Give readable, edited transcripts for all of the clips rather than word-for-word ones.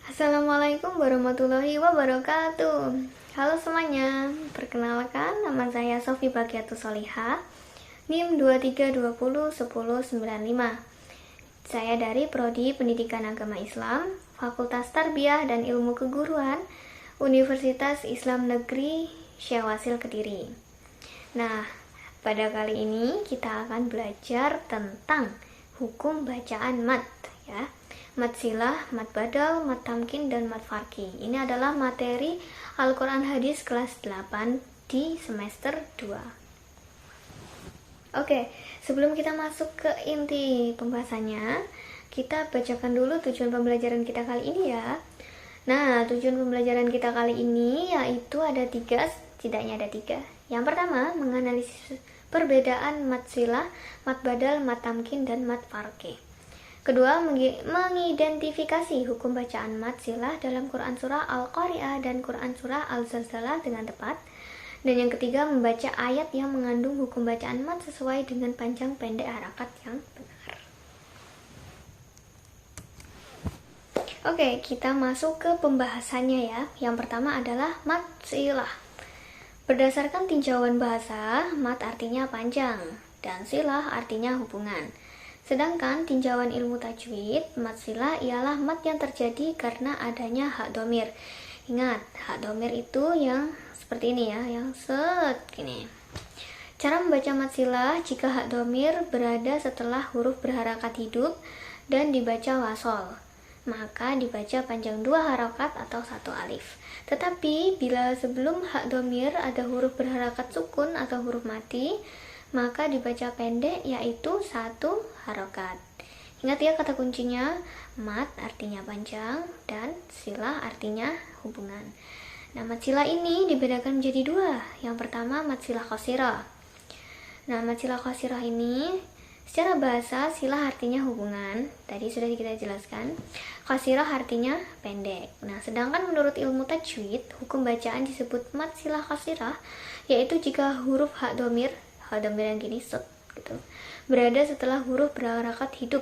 Assalamualaikum warahmatullahi wabarakatuh. Halo semuanya, perkenalkan nama saya Sofi Bagiatus Solihah, NIM 23201095. Saya dari Prodi Pendidikan Agama Islam, Fakultas Tarbiyah dan Ilmu Keguruan, Universitas Islam Negeri Syekh Wasil Kediri. Nah, pada kali ini kita akan belajar tentang hukum bacaan mat, ya. Mat silah, mat badal, mat tamkin, dan mat farki. Ini adalah materi Al-Quran Hadis kelas 8 di semester 2. Oke, sebelum kita masuk ke inti pembahasannya, kita bacakan dulu tujuan pembelajaran kita kali ini ya. Nah, tujuan pembelajaran kita kali ini yaitu ada tiga, setidaknya ada tiga. Yang pertama, menganalisis perbedaan mat silah, mat badal, mat tamkin, dan mat farki. Kedua, mengidentifikasi hukum bacaan mat silah dalam Quran Surah Al-Qari'ah dan Quran Surah Al-Zalzalah dengan tepat. Dan yang ketiga, membaca ayat yang mengandung hukum bacaan mat sesuai dengan panjang pendek harakat yang benar. Oke, kita masuk ke pembahasannya ya. Yang pertama adalah mat silah. Berdasarkan tinjauan bahasa, mat artinya panjang dan silah artinya hubungan. Sedangkan tinjauan ilmu tajwid, mat silah ialah mat yang terjadi karena adanya hak domir. Ingat, hak domir itu yang seperti ini ya, yang set gini. Cara membaca mat silah jika hak domir berada setelah huruf berharakat hidup dan dibaca wasol, maka dibaca panjang 2 harokat atau 1 alif. Tetapi bila sebelum hak domir ada huruf berharakat sukun atau huruf mati, maka dibaca pendek yaitu 1 harokat. Ingat ya kata kuncinya, mat artinya panjang dan silah artinya hubungan. Nah, mat silah ini dibedakan menjadi 2. Yang pertama, mat silah qasirah. Nah, mat silah qasirah ini secara bahasa silah artinya hubungan. Tadi sudah kita jelaskan. Qasirah artinya pendek. Nah, sedangkan menurut ilmu tajwid, hukum bacaan disebut mat silah qasirah yaitu jika huruf hak domir yang gini set gitu berada setelah huruf berharakat hidup,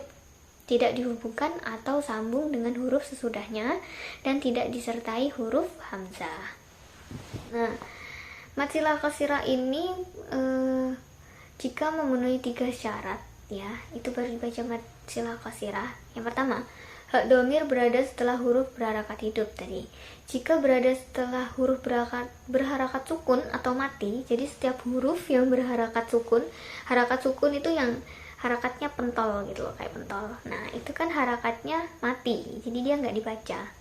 tidak dihubungkan atau sambung dengan huruf sesudahnya, dan tidak disertai huruf hamzah. Nah, mat silah qasirah ini jika memenuhi 3 syarat ya, itu baru dibaca mat silah qasirah. Yang pertama, hak domir berada setelah huruf berharakat hidup tadi. Jika berada setelah huruf berharakat sukun atau mati, jadi setiap huruf yang berharakat sukun, harakat sukun itu yang harakatnya pentol gitu loh, kayak pentol. Nah, itu kan harakatnya mati, jadi dia nggak dibaca.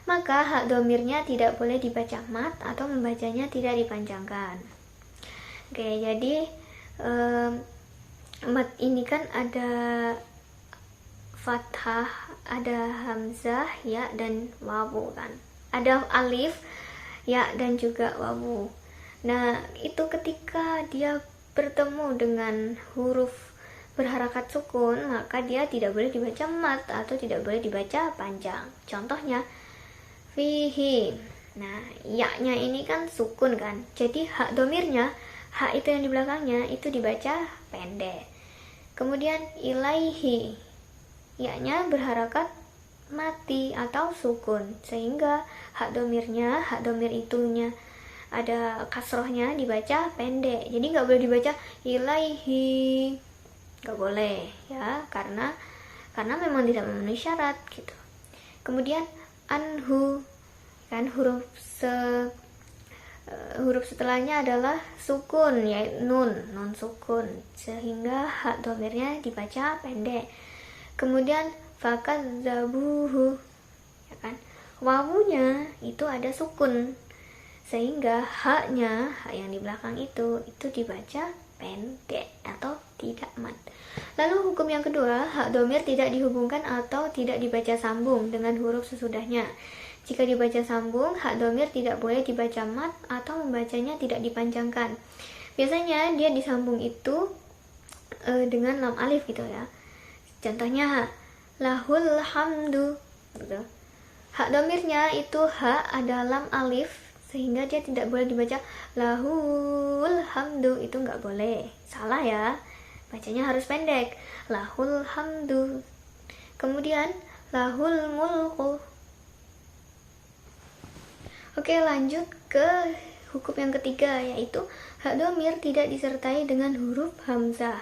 Maka hak domirnya tidak boleh dibaca mat atau membacanya tidak dipanjangkan. Oke, jadi mat ini kan ada fathah, ada hamzah, ya, dan wawu kan. Ada alif, ya, dan juga wawu. Nah, itu ketika dia bertemu dengan huruf berharakat sukun, maka dia tidak boleh dibaca mat atau tidak boleh dibaca panjang. Contohnya, fihi. Nah, ya-nya ini kan sukun kan. Jadi hak domirnya, hak itu yang di belakangnya itu dibaca pendek. Kemudian ilaihi. Ya-nya berharakat mati atau sukun, sehingga hak domir itunya ada kasrohnya dibaca pendek. Jadi nggak boleh dibaca ilaihi, nggak boleh ya, karena memang tidak memenuhi syarat gitu. Kemudian anhu kan huruf setelahnya adalah sukun, yaitu nun sukun, sehingga hak domirnya dibaca pendek. Kemudian fakadzabuhu, ya kan, wawunya itu ada sukun, sehingga hak yang di belakang itu dibaca pendek atau tidak mat. Lalu hukum yang kedua, hak domir tidak dihubungkan atau tidak dibaca sambung dengan huruf sesudahnya. Jika dibaca sambung, hak domir tidak boleh dibaca mat atau membacanya tidak dipanjangkan. Biasanya dia disambung itu dengan lam alif gitu ya. Contohnya, lahul hamdu gitu. Hak domirnya itu hak ada lam alif, sehingga dia tidak boleh dibaca lahul hamdu, itu nggak boleh, salah ya, bacanya harus pendek, lahul hamdu. Kemudian lahul mulku, Oke, lanjut ke hukum yang ketiga, yaitu hak dhamir tidak disertai dengan huruf hamzah.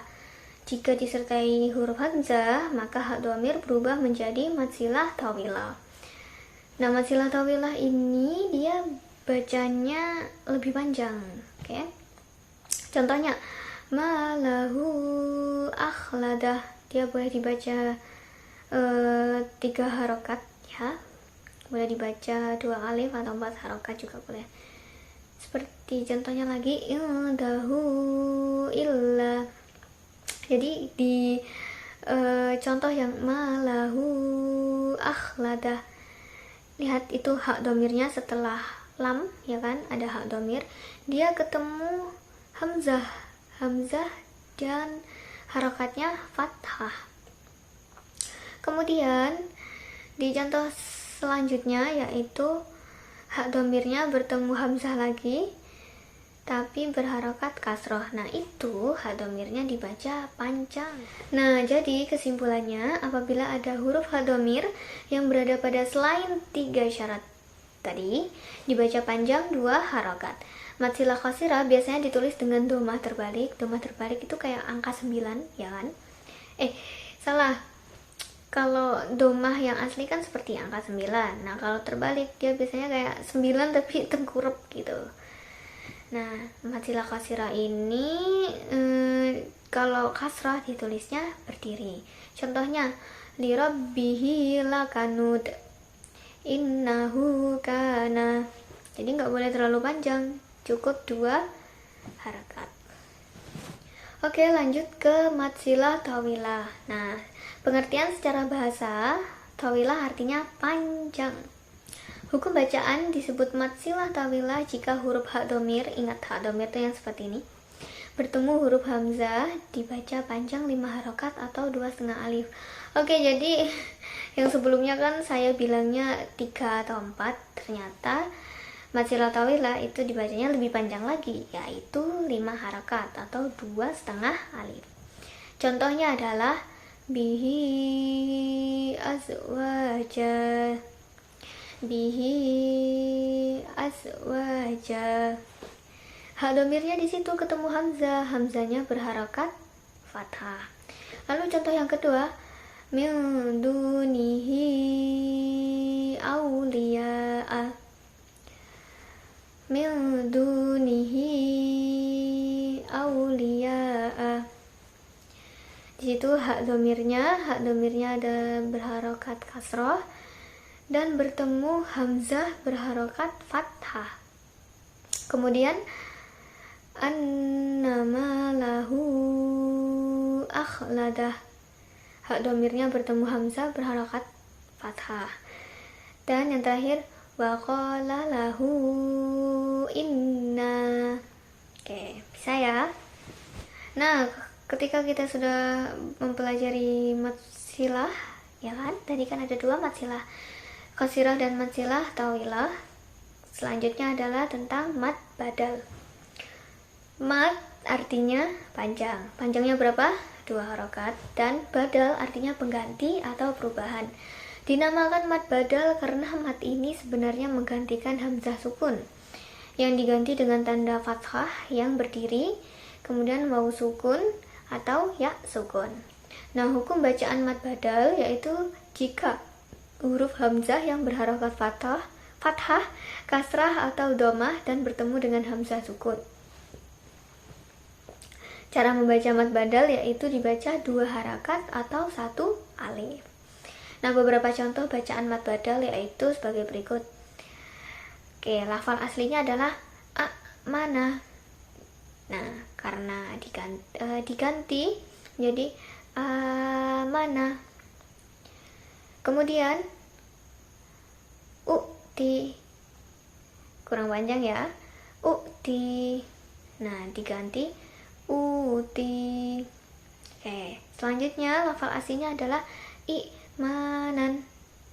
Jika disertai huruf hamzah, maka hak dhamir berubah menjadi mad silah tawilah. Nah, mad silah tawilah ini dia bacanya lebih panjang. Oke. Contohnya, malahu akhladah. Dia boleh dibaca 3 harokat ya. Boleh dibaca 2 alif atau 4 harokat juga boleh. Seperti contohnya lagi, indahu illa. Jadi di contoh yang malahu akhladah, lihat itu hak domirnya setelah lam ya kan, ada hak domir, dia ketemu hamzah dan harokatnya fathah. Kemudian di contoh selanjutnya yaitu hak domirnya bertemu hamzah lagi tapi berharokat kasroh. Nah, itu hak domirnya dibaca panjang. Nah, jadi kesimpulannya, apabila ada huruf hak domir yang berada pada selain 3 syarat tadi, dibaca panjang 2 harokat. Mad silah qasirah biasanya ditulis dengan domah terbalik. Domah terbalik itu kayak angka 9, ya kan? Salah. Kalau domah yang asli kan seperti angka 9. Nah, kalau terbalik dia biasanya kayak 9 tapi tengkurap gitu. Nah, mad silah qasirah ini kalau kasrah ditulisnya berdiri. Contohnya, li rabbihi lakanud, innahu kana. Jadi nggak boleh terlalu panjang, cukup 2 harakat. Oke, lanjut ke mad silah tawilah. Nah, pengertian secara bahasa, tawilah artinya panjang. Hukum bacaan disebut mad silah tawilah jika huruf hak domir, ingat hak domir itu yang seperti ini, bertemu huruf hamzah dibaca panjang 5 harokat atau 2,5 alif. Oke, jadi yang sebelumnya kan saya bilangnya 3 atau 4, ternyata mad silah tawilah itu dibacanya lebih panjang lagi, yaitu 5 harokat atau 2,5 alif. Contohnya adalah bihi azwaja, bihi azwaja. Hak domirnya di situ ketemu hamzah, hamzahnya berharokat fathah. Lalu contoh yang kedua, min dunihi awliya'a, min dunihi awliya'a. Di situ hak domirnya ada berharokat kasroh dan bertemu hamzah berharokat fathah. Kemudian annama lahu akhladah, hak domirnya bertemu hamzah berharokat fathah. Dan yang terakhir, wa qala lahu inna. Oke, bisa ya. Nah, ketika kita sudah mempelajari mad silah, ya kan? Tadi kan ada 2 mad silah qasirah dan mad silah tawilah. Selanjutnya adalah tentang mad badal. Mad artinya panjang. Panjangnya berapa? 2 harokat. Dan badal artinya pengganti atau perubahan. Dinamakan mad badal karena mad ini sebenarnya menggantikan hamzah sukun yang diganti dengan tanda fathah yang berdiri, kemudian waw sukun atau ya sukun. Nah, hukum bacaan mad badal yaitu jika huruf hamzah yang berharokat fathah, kasrah atau domah dan bertemu dengan hamzah sukun. Cara membaca mad badal yaitu dibaca 2 harakat atau 1 alif. Nah, beberapa contoh bacaan mad badal yaitu sebagai berikut. Oke, lafal aslinya adalah mana. Nah, karena diganti jadi mana. Kemudian ukti, kurang panjang ya, ukti. Nah, diganti uti. Oke, selanjutnya lafal aslinya adalah imanan,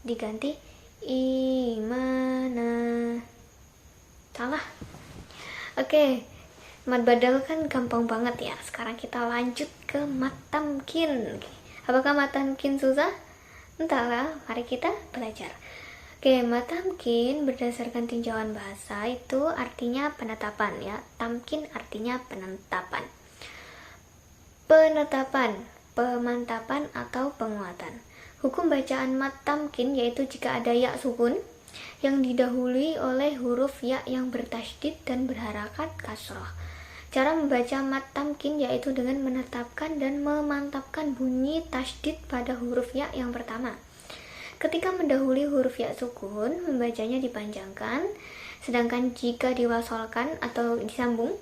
diganti imana. Salah. Oke, mad badal kan gampang banget ya. Sekarang kita lanjut ke mad tamkin. Apakah mad tamkin susah? Entahlah, mari kita belajar. Oke, mat tamkin berdasarkan tinjauan bahasa itu artinya penetapan ya. Tamkin artinya penetapan. Penetapan, pemantapan atau penguatan. Hukum bacaan mat tamkin yaitu jika ada ya sukun yang didahului oleh huruf ya yang bertasydid dan berharakat kasroh. Cara membaca mat tamkin yaitu dengan menetapkan dan memantapkan bunyi tasydid pada huruf ya yang pertama. Ketika mendahului huruf ya sukun, membacanya dipanjangkan, sedangkan jika diwasolkan atau disambung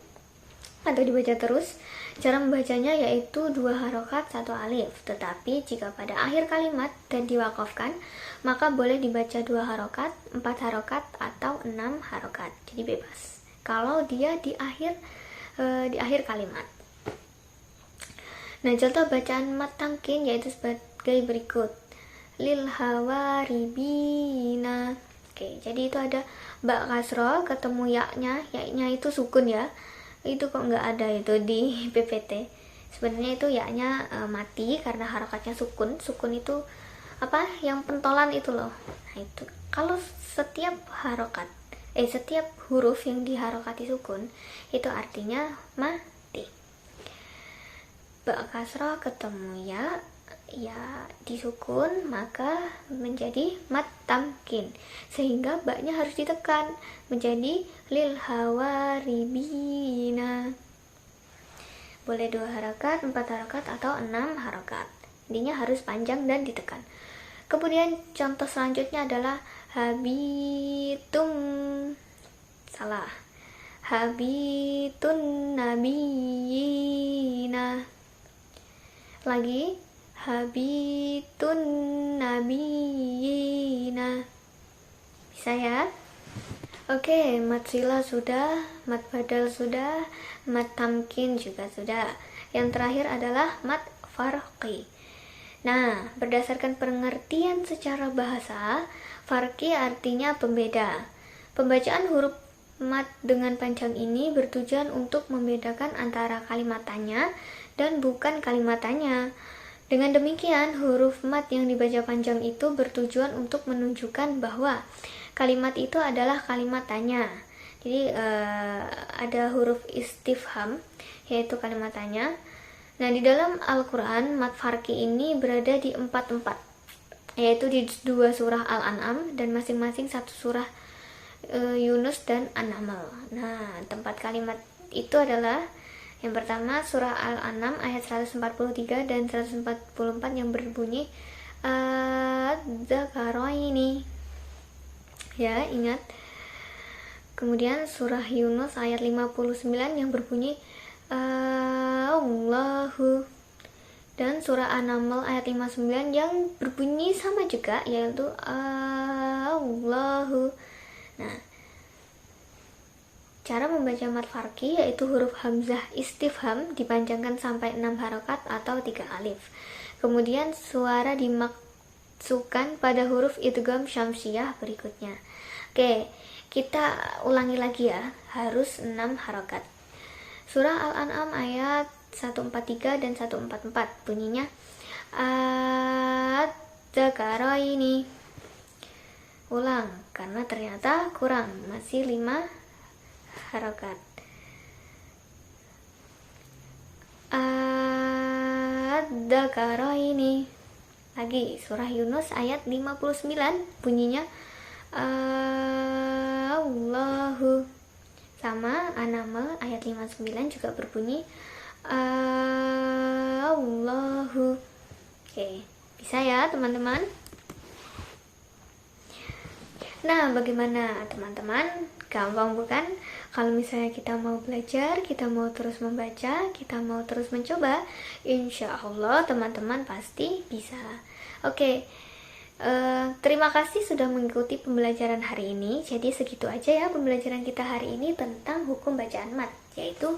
atau dibaca terus, cara membacanya yaitu 2 harokat 1 alif. Tetapi jika pada akhir kalimat dan diwakafkan, maka boleh dibaca 2 harokat, 4 harokat atau 6 harokat. Jadi bebas. Kalau dia di akhir kalimat. Nah, contoh bacaan mat tamkin yaitu sebagai berikut. Lil hawaribina. Oke, jadi itu ada ba kasroh ketemu ya-nya itu sukun ya. Itu kok nggak ada itu di PPT. Sebenarnya itu ya-nya mati karena harakatnya sukun. Sukun itu apa? Yang pentolan itu loh. Nah, itu. Kalau setiap huruf yang diharokati sukun itu artinya mati. Ba kasroh ketemu ya disukun maka menjadi mat tamkin, sehingga baknya harus ditekan menjadi lil hawaribina. Boleh 2 harokat, 4 harokat atau 6 harokat. Intinya harus panjang dan ditekan. Kemudian contoh selanjutnya adalah habitum. Salah. Habitun nabiyina. Lagi habitun nabiyina. Bisa ya? Oke, mat sila sudah, mat badal sudah, mat tamkin juga sudah. Yang terakhir adalah mat farqi. Nah, berdasarkan pengertian secara bahasa, farqi artinya pembeda. Pembacaan huruf mat dengan panjang ini bertujuan untuk membedakan antara kalimat tanya dan bukan kalimat tanya. Dengan demikian, huruf mat yang dibaca panjang itu bertujuan untuk menunjukkan bahwa kalimat itu adalah kalimat tanya. Jadi ada huruf istifham, yaitu kalimat tanya. Nah, di dalam Al-Quran, mat farqi ini berada di 4 tempat, yaitu di 2 surah Al-An'am dan masing-masing 1 surah Yunus dan An-Naml. Nah, tempat kalimat itu adalah yang pertama surah Al-An'am ayat 143 dan 144 yang berbunyi Dzakaraini. Ya, ingat. Kemudian surah Yunus ayat 59 yang berbunyi Allahu. Dan surah An-Naml ayat 59 yang berbunyi sama juga, yaitu Allahu. Nah, cara membaca mat farqi yaitu huruf hamzah istifham dipanjangkan sampai 6 harokat atau 3 alif. Kemudian suara dimasukkan pada huruf idgham syamsiyah berikutnya. Oke, kita ulangi lagi ya, harus 6 harokat. Surah Al-An'am ayat 143 dan 144 bunyinya Dzakaraini. Ulang, karena ternyata kurang, masih 5 harokat. Dzakaraini. Lagi, surah Yunus ayat 59 bunyinya Allahu. Sama An-Naml ayat 59 juga berbunyi Allahu. Oke, bisa ya teman-teman? Nah, bagaimana teman-teman? Gampang bukan? Kalau misalnya kita mau belajar, kita mau terus membaca, kita mau terus mencoba, insya Allah teman-teman pasti bisa. Oke, terima kasih sudah mengikuti pembelajaran hari ini. Jadi segitu aja ya pembelajaran kita hari ini tentang hukum bacaan mat, yaitu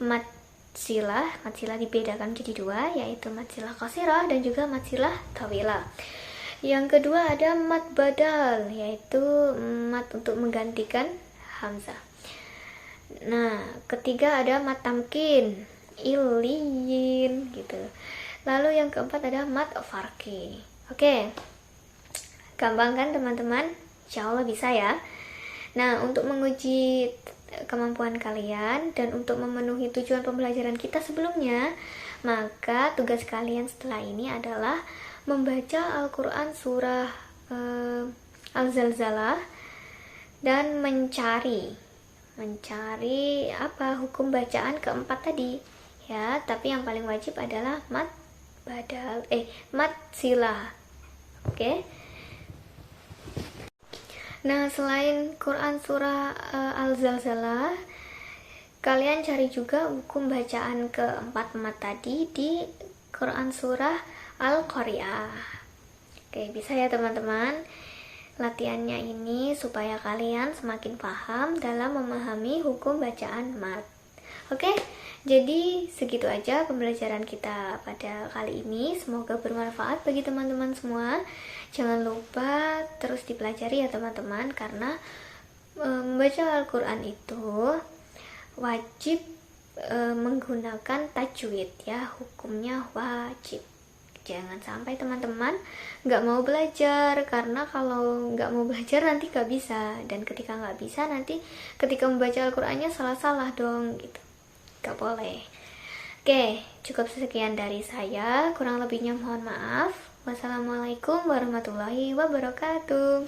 mat silah. Mat silah dibedakan jadi 2, yaitu mat silah qasirah dan juga mat silah tawilah. Yang kedua ada mat badal, yaitu mat untuk menggantikan hamzah. Nah, ketiga ada mat tamkin, iliyin gitu. Lalu yang keempat ada mat farqi. Oke. Gampang kan teman-teman? Insya Allah bisa ya. Nah, untuk menguji kemampuan kalian dan untuk memenuhi tujuan pembelajaran kita sebelumnya, maka tugas kalian setelah ini adalah membaca Al-Quran surah Al-Zalzalah dan mencari apa hukum bacaan keempat tadi ya. Tapi yang paling wajib adalah mat silah. Oke. Nah, selain Quran surah Al-Zalzalah, kalian cari juga hukum bacaan keempat mat tadi di Quran surah Al-Qari'ah. Oke, bisa ya teman-teman. Latihannya ini supaya kalian semakin paham dalam memahami hukum bacaan mat. Oke, jadi segitu aja pembelajaran kita pada kali ini. Semoga bermanfaat bagi teman-teman semua. Jangan lupa terus dipelajari ya teman-teman, karena membaca Al-Quran itu wajib menggunakan tajwid ya, hukumnya wajib. Jangan sampai teman-teman nggak mau belajar, karena kalau nggak mau belajar nanti nggak bisa, dan ketika nggak bisa nanti ketika membaca Al-Qurannya salah-salah dong gitu, nggak boleh. Oke, cukup sekian dari saya, kurang lebihnya mohon maaf. Wassalamualaikum warahmatullahi wabarakatuh.